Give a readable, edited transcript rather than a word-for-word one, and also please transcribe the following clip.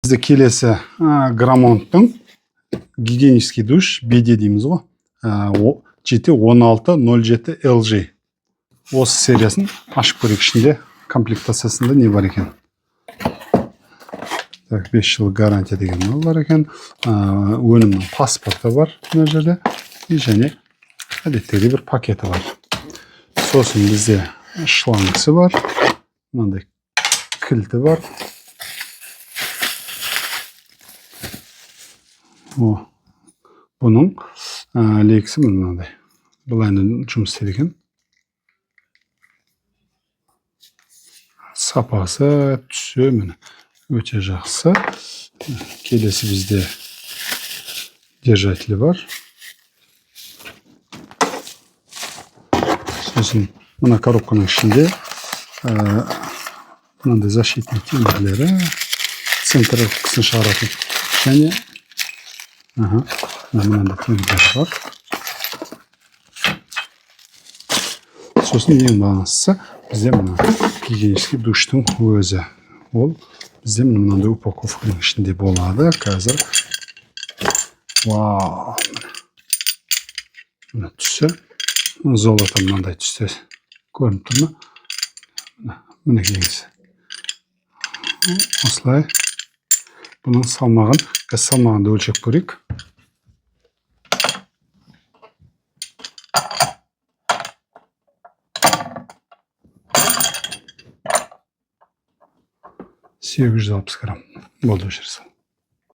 Бізде келесі Грамонттың гигиенический душ BD дейміз ғой. GT1607 LG. Осы сериясын ашып көрейік, ішінде комплектациясында не бар екен. Так, 5 жыл гарантия деген бар екен. Өнімнің паспорты бар мына жерде. Және әдеттегі бір пакеті бар. Сосын бізде шлангысы бар. Мынандай кілті бар. Бұның лексі мынандай. Бұл әні жұмыс істейді екен. Сапасы, түсі міне өте жақсы. Келесі бізде держателі бар. Сосын мына коробканың ішінде мынандай защитный темірлері, центровкасын шығаратын және мынандай темірлер бар. Сосын ең маңыздысы бізде мына гигиенический душтың өзі. Ол бізде мынандай упаковканың ішінде болады. Қазір вау! Мына түсі золото мынандай түсте көрініп тұр ма? Міне кеңесі. Осылай. Бұның салмағында өлшеп көрейік. Сегіз жүз алпыс грамм. Болды, өшірсін.